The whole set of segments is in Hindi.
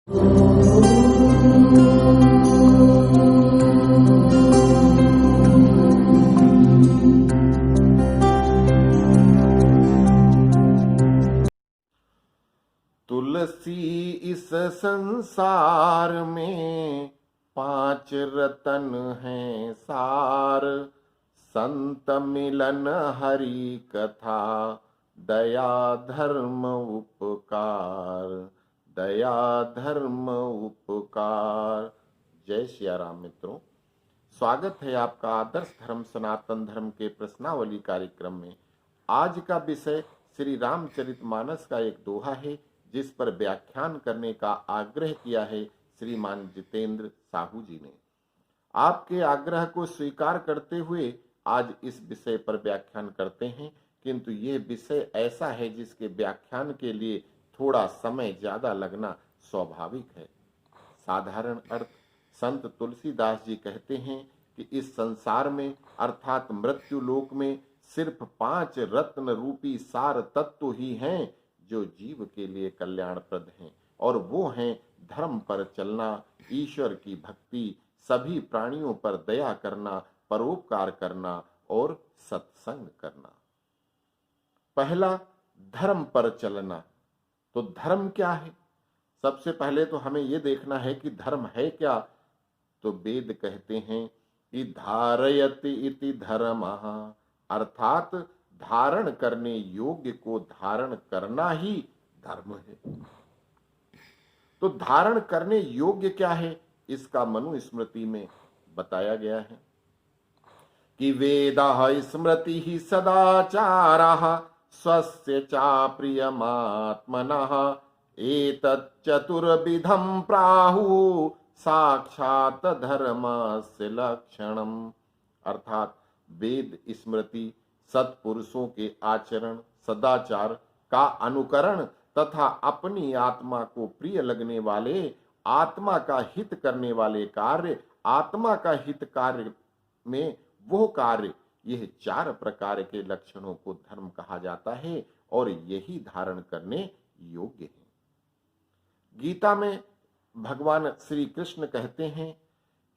तुलसी इस संसार में 5 रतन हैं सार, संत मिलन हरि कथा, दया धर्म उपकार, दया धर्म उपकार। जय सिया राम। मित्रों, स्वागत है आपका आदर्श धर्म सनातन धर्म के प्रश्नावली कार्यक्रम में। आज का विषय श्री रामचरितमानस का एक दोहा है, जिस पर व्याख्यान करने का आग्रह किया है श्रीमान जितेंद्र साहू जी ने। आपके आग्रह को स्वीकार करते हुए आज इस विषय पर व्याख्यान करते हैं, किंतु ये विषय ऐसा है जिसके व्याख्यान के लिए थोड़ा समय ज्यादा लगना स्वाभाविक है। साधारण अर्थ संत तुलसीदास जी कहते हैं कि इस संसार में अर्थात मृत्यु लोक में सिर्फ 5 रत्न रूपी सार तत्व ही हैं जो जीव के लिए कल्याणप्रद हैं, और वो हैं धर्म पर चलना, ईश्वर की भक्ति, सभी प्राणियों पर दया करना, परोपकार करना और सत्संग करना। पहला, धर्म पर चलना। तो धर्म क्या है? सबसे पहले तो हमें यह देखना है कि धर्म है क्या। तो वेद कहते हैं कि धारयति इति धर्मः, अर्थात धारण करने योग्य को धारण करना ही धर्म है। तो धारण करने योग्य क्या है, इसका मनुस्मृति में बताया गया है कि वेदाः स्मृतिः सदाचारः स्वस्य चाप्रियमात्मनः एतत् चतुर्विधं प्राहुः साक्षात धर्मस्य लक्षणम्। अर्थात वेद स्मृति सत्पुरुषों के आचरण, सदाचार का अनुकरण तथा अपनी आत्मा को प्रिय लगने वाले, आत्मा का हित करने वाले कार्य, आत्मा का हित कार्य में वो कार्य, यह 4 प्रकार के लक्षणों को धर्म कहा जाता है और यही धारण करने योग्य है। गीता में भगवान श्री कृष्ण कहते हैं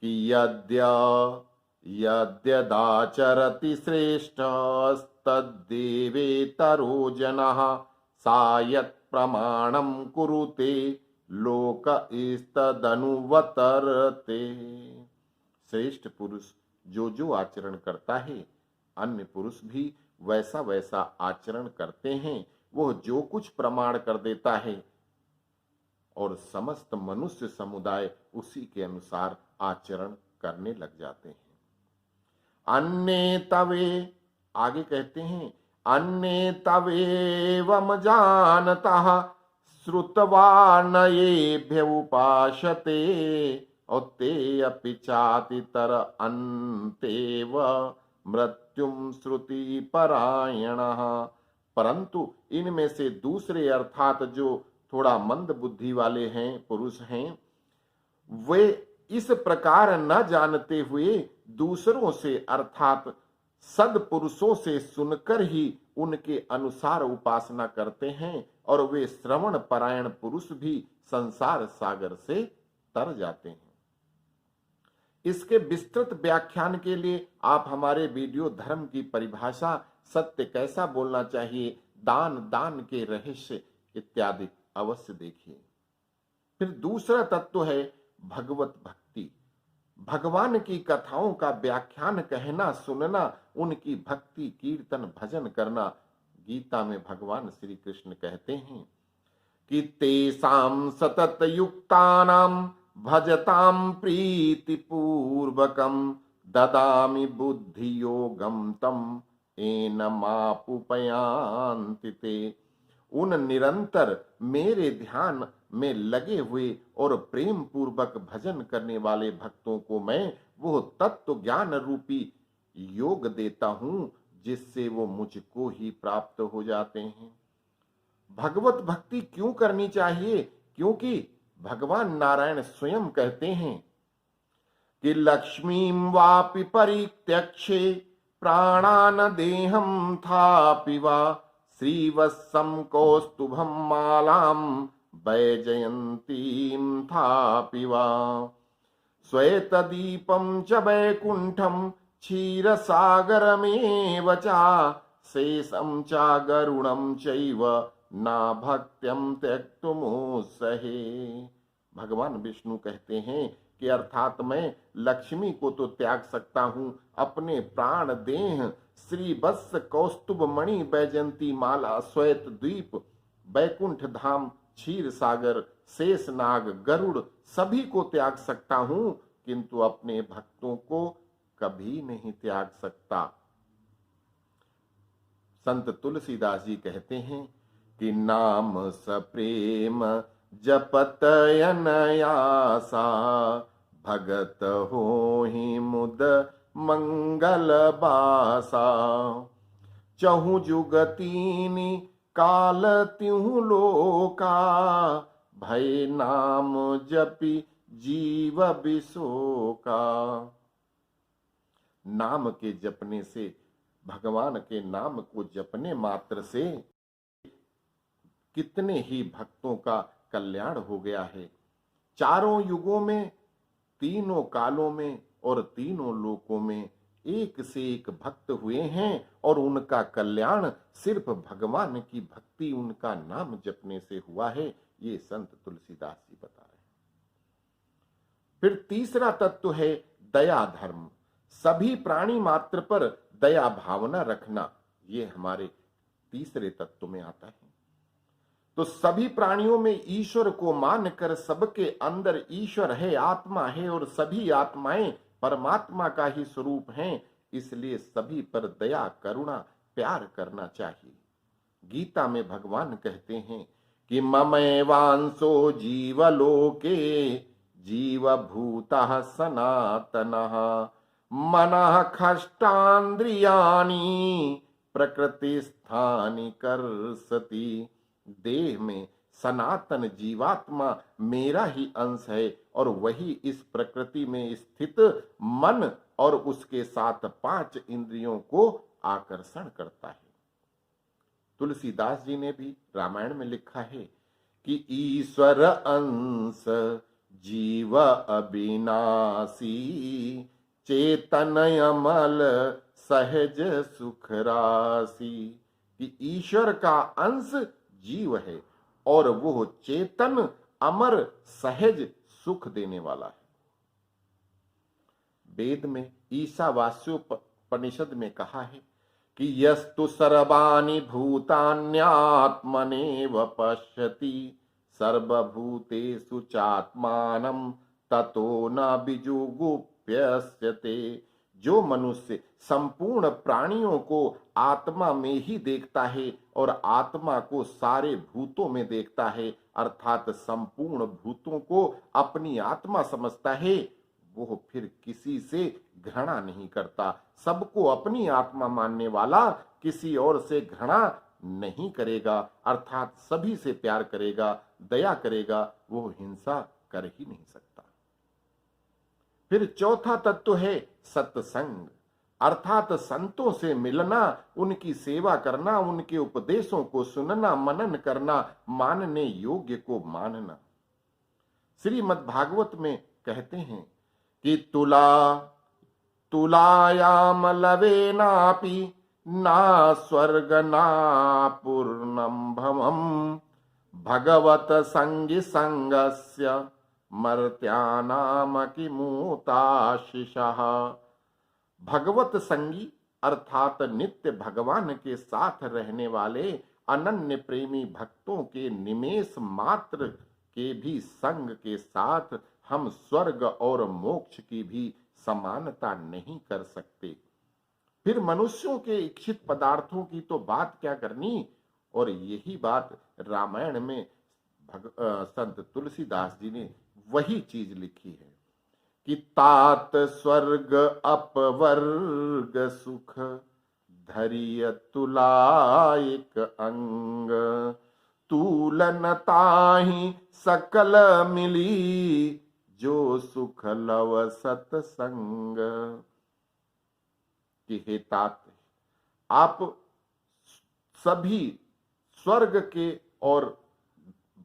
कि यद्यदाचरति श्रेष्ठस्तद्देवेतरो जनः सा यत् प्रमाणं कुरुते लोकस्तदनुवर्तते। श्रेष्ठ पुरुष जो आचरण करता है, अन्य पुरुष भी वैसा वैसा आचरण करते हैं। वह जो कुछ प्रमाण कर देता है और समस्त मनुष्य समुदाय उसी के अनुसार आचरण करने लग जाते हैं। अन्ये तवे, आगे कहते हैं, अन्ये तवेवम जानतः श्रुत्वा नयेभ्य उपासते और ते अपि चातितर अन्तेव मृत्युम श्रुति परायणः। परंतु इनमें से दूसरे अर्थात जो थोड़ा मंद बुद्धि वाले हैं, पुरुष हैं, वे इस प्रकार न जानते हुए दूसरों से अर्थात सद्पुरुषों से सुनकर ही उनके अनुसार उपासना करते हैं, और वे श्रवण परायण पुरुष भी संसार सागर से तर जाते हैं। इसके विस्तृत व्याख्यान के लिए आप हमारे वीडियो धर्म की परिभाषा, सत्य कैसा बोलना चाहिए, दान के रहस्य इत्यादि अवश्य देखिए। फिर दूसरा तत्व है भगवत भक्ति। भगवान की कथाओं का व्याख्यान कहना, सुनना, उनकी भक्ति, कीर्तन, भजन करना। गीता में भगवान श्री कृष्ण कहते हैं कि तेषां सतत युक्तानां भजतां प्रीतिपूर्वकं ददामि बुद्धि योगम तम येन मापुपयान्ति ते। उन निरंतर मेरे ध्यान में लगे हुए और प्रेम पूर्वक भजन करने वाले भक्तों को मैं वो तत्व ज्ञान रूपी योग देता हूं, जिससे वो मुझको ही प्राप्त हो जाते हैं। भगवत भक्ति क्यों करनी चाहिए? क्योंकि भगवान नारायण स्वयं कहते हैं कि लक्ष्मीं वापि परित्यक्षे प्राणान देहं थापि वा श्रीवत्सं कौस्तुभं मालां वैजयंतीं था पिवा श्वेतदीपं च वैकुण्ठं क्षीरसागरमेव च शेषं च गरुणं चैव ना भक्त्यं त्यक्तुमुत्सहे। भगवान विष्णु कहते हैं कि अर्थात मैं लक्ष्मी को तो त्याग सकता हूं, अपने प्राण देह श्री वत्स कौस्तुभ मणि बैजंती माला श्वेत द्वीप बैकुंठ धाम क्षीर सागर शेषनाग गरुड़ सभी को त्याग सकता हूं, किंतु अपने भक्तों को कभी नहीं त्याग सकता। संत तुलसीदास जी कहते हैं कि नाम सप्रेम जपत अनयासा भगत होहि मुद मंगल बासा चहु जुगतीनि काल त्यों लोका भय नाम जपि जीव बिसोका। नाम के जपने से, भगवान के नाम को जपने मात्र से कितने ही भक्तों का कल्याण हो गया है। चारों युगों में, तीनों कालों में और तीनों लोकों में एक से एक भक्त हुए हैं और उनका कल्याण सिर्फ भगवान की भक्ति, उनका नाम जपने से हुआ है। ये संत तुलसीदास जी बता रहे हैं। फिर तीसरा तत्व है दया धर्म। सभी प्राणी मात्र पर दया भावना रखना, ये हमारे तीसरे तत्व में आता है। तो सभी प्राणियों में ईश्वर को मानकर सबके अंदर ईश्वर है, आत्मा है और सभी आत्माएं परमात्मा का ही स्वरूप हैं, इसलिए सभी पर दया करुणा प्यार करना चाहिए। गीता में भगवान कहते हैं कि ममैवांसो जीवलोके जीवभूतः सनातनः मनः खष्टान्द्रियाणि प्रकृतिस्थानि कर्षति। देह में सनातन जीवात्मा मेरा ही अंश है और वही इस प्रकृति में स्थित मन और उसके साथ 5 इंद्रियों को आकर्षण करता है। तुलसीदास जी ने भी रामायण में लिखा है कि ईश्वर अंश जीव अविनाशी चेतन अमल सहज सुख राशि। कि ईश्वर का अंश जीव है और वो चेतन अमर सहज सुख देने वाला है। वेद में ईशावास्योपनिषद में कहा है कि यस्तु सर्वाणि भूतान्यात्मनेव पश्यति सर्वभूतेषु चात्मानं ततो न विजुगुप्यस्यते। जो मनुष्य संपूर्ण प्राणियों को आत्मा में ही देखता है और आत्मा को सारे भूतों में देखता है, अर्थात संपूर्ण भूतों को अपनी आत्मा समझता है, वो फिर किसी से घृणा नहीं करता। सबको अपनी आत्मा मानने वाला किसी और से घृणा नहीं करेगा, अर्थात सभी से प्यार करेगा, दया करेगा, वो हिंसा कर ही नहीं सकता। फिर चौथा तत्व है सत्संग, अर्थात संतों से मिलना, उनकी सेवा करना, उनके उपदेशों को सुनना, मनन करना, मानने योग्य को मानना। श्रीमद् भागवत में कहते हैं कि तुलायाम लवेनापि ना स्वर्ग ना पूर्णं भवम् भगवत संगी संगस्य मर्त्यानाम किमूताशिषः। भगवत संगी अर्थात नित्य भगवान के साथ रहने वाले अनन्य प्रेमी भक्तों के निमेष मात्र के भी संग के साथ हम स्वर्ग और मोक्ष की भी समानता नहीं कर सकते। फिर मनुष्यों के इच्छित पदार्थों की तो बात क्या करनी, और यही बात रामायण में संत तुलसीदास जी ने वही चीज लिखी है कि तात स्वर्ग अपवर्ग सुख धरिय तुलायक अंग तूलन ताहि सकल मिली जो सुख लव सत्संग। कि हे तात, आप सभी स्वर्ग के और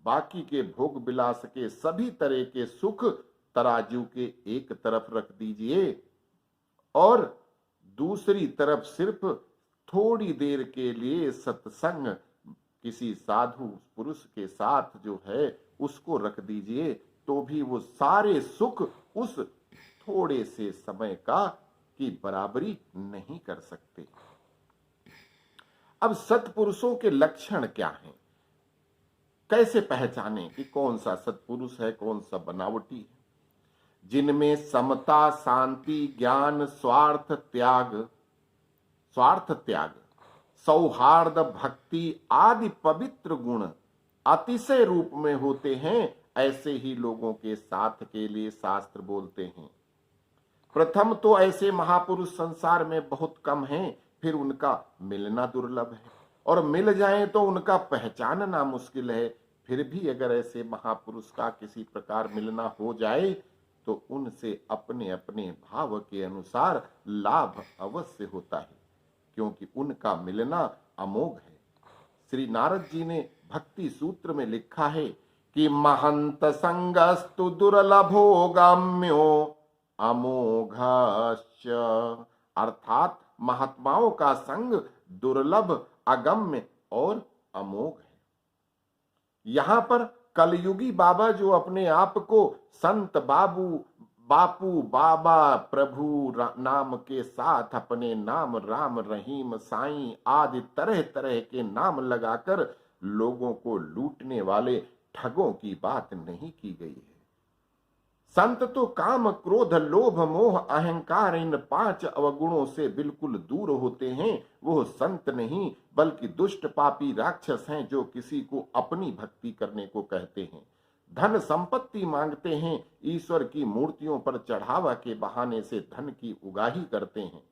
बाकी के भोग विलास के सभी तरह के सुख तराजू के एक तरफ रख दीजिए और दूसरी तरफ सिर्फ थोड़ी देर के लिए सत्संग किसी साधु पुरुष के साथ जो है उसको रख दीजिए, तो भी वो सारे सुख उस थोड़े से समय का की बराबरी नहीं कर सकते। अब सत्पुरुषों के लक्षण क्या हैं, कैसे पहचाने कि कौन सा सत्पुरुष है, कौन सा बनावटी है? जिनमें समता, शांति, ज्ञान, स्वार्थ त्याग, सौहार्द, भक्ति आदि पवित्र गुण अतिशय रूप में होते हैं, ऐसे ही लोगों के साथ के लिए शास्त्र बोलते हैं। प्रथम तो ऐसे महापुरुष संसार में बहुत कम हैं, फिर उनका मिलना दुर्लभ है, और मिल जाए तो उनका पहचानना मुश्किल है। फिर भी अगर ऐसे महापुरुष का किसी प्रकार मिलना हो जाए तो उनसे अपने अपने भाव के अनुसार लाभ अवश्य होता है, क्योंकि उनका मिलना अमोघ है। श्री नारद जी ने भक्ति सूत्र में लिखा है कि महंत संगस्तु दुर्लभो गाम्यो अमोघश्च, अर्थात महात्माओं का संग दुर्लभ, अगम्य और अमोघ है। यहां पर कलयुगी बाबा जो अपने आप को संत बापू बाबा प्रभु नाम के साथ अपने नाम राम, रहीम, साईं आदि तरह तरह के नाम लगाकर लोगों को लूटने वाले ठगों की बात नहीं की गई है। संत तो काम, क्रोध, लोभ, मोह, अहंकार इन 5 अवगुणों से बिल्कुल दूर होते हैं। वो संत नहीं बल्कि दुष्ट पापी राक्षस हैं जो किसी को अपनी भक्ति करने को कहते हैं, धन संपत्ति मांगते हैं, ईश्वर की मूर्तियों पर चढ़ावा के बहाने से धन की उगाही करते हैं,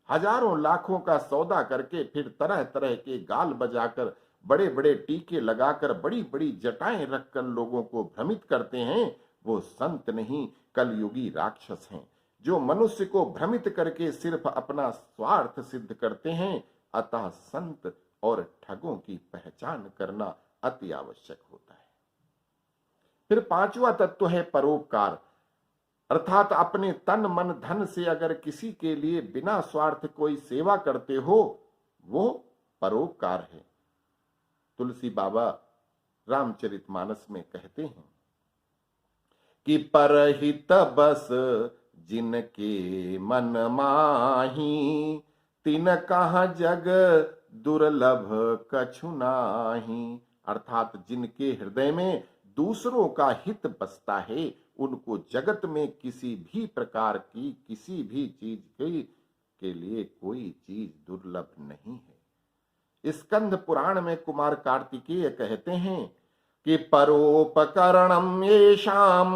हजारों लाखों का सौदा करके फिर तरह तरह के गाल बजाकर, बड़े बड़े टीके लगाकर, बड़ी बड़ी जटाएं रखकर लोगों को भ्रमित करते हैं। वो संत नहीं, कलयुगी राक्षस हैं जो मनुष्य को भ्रमित करके सिर्फ अपना स्वार्थ सिद्ध करते हैं। अतः संत और ठगों की पहचान करना अति आवश्यक होता है। फिर 5वां तत्व है परोपकार, अर्थात अपने तन मन धन से अगर किसी के लिए बिना स्वार्थ कोई सेवा करते हो, वो परोपकार है। तुलसी बाबा रामचरितमानस में कहते हैं कि परहित बस जिनके मन माही, तिन कहा जग दुर्लभ कछु नाही, अर्थात जिनके हृदय में दूसरों का हित बसता है, उनको जगत में किसी भी प्रकार की किसी भी चीज के लिए कोई चीज दुर्लभ नहीं है। स्कंद पुराण में कुमार कार्तिकेय कहते हैं कि परोपकरणम येषाम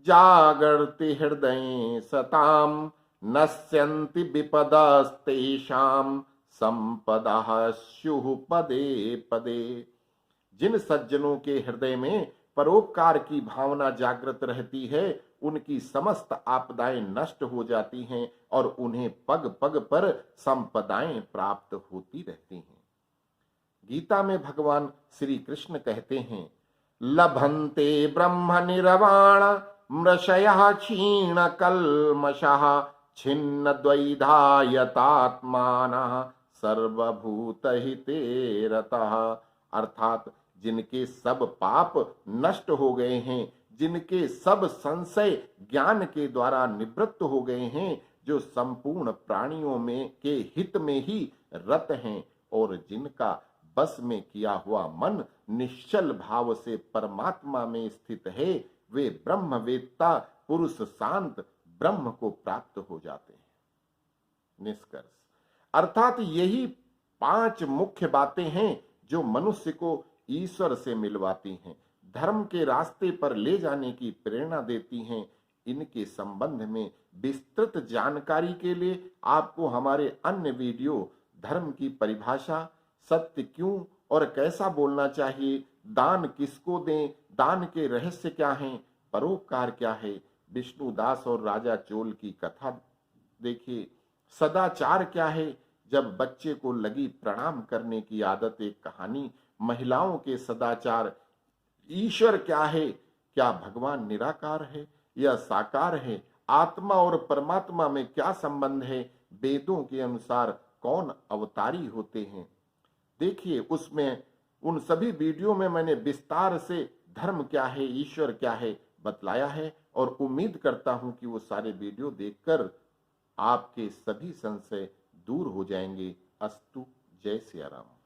जागर्ति हृदय सताम, नश्यन्ति विपदस्तेषाम संपदा स्युः पदे पदे। जिन सज्जनों के हृदय में परोपकार की भावना जागृत रहती है, उनकी समस्त आपदाएं नष्ट हो जाती हैं और उन्हें पग पग पर संपदाएं प्राप्त होती रहती हैं। गीता में भगवान श्री कृष्ण कहते हैं, लभन्ते ब्रह्म निर्वाण मृषयः क्षीण कल्मषः छिन्न द्वैधायतात्मानः सर्वभूतहिते रतः, अर्थात जिनके सब पाप नष्ट हो गए हैं, जिनके सब संशय ज्ञान के द्वारा निवृत्त हो गए हैं, जो संपूर्ण प्राणियों में के हित में ही रत हैं और जिनका बस में किया हुआ मन निश्चल भाव से परमात्मा में स्थित है, वे ब्रह्मवेत्ता पुरुष शांत ब्रह्म को प्राप्त हो जाते हैं। निष्कर्ष अर्थात यही 5 मुख्य बातें हैं जो मनुष्य को ईश्वर से मिलवाती हैं, धर्म के रास्ते पर ले जाने की प्रेरणा देती हैं। इनके संबंध में विस्तृत जानकारी के लिए आपको हमारे अन्य वीडियो धर्म की परिभाषा, सत्य क्यों और कैसा बोलना चाहिए, दान किसको दें, दान के रहस्य क्या हैं, परोपकार क्या है, विष्णुदास और राजा चोल की कथा देखिए, सदाचार क्या है, जब बच्चे को लगी प्रणाम करने की आदत, एक कहानी, महिलाओं के सदाचार, ईश्वर क्या है, क्या भगवान निराकार है या साकार है, आत्मा और परमात्मा में क्या संबंध है, वेदों के अनुसार कौन अवतारी होते हैं। देखिए उसमें उन सभी वीडियो में मैंने विस्तार से धर्म क्या है, ईश्वर क्या है बतलाया है, और उम्मीद करता हूं कि वो सारे वीडियो देखकर आपके सभी संशय दूर हो जाएंगे। अस्तु। जय सिया राम।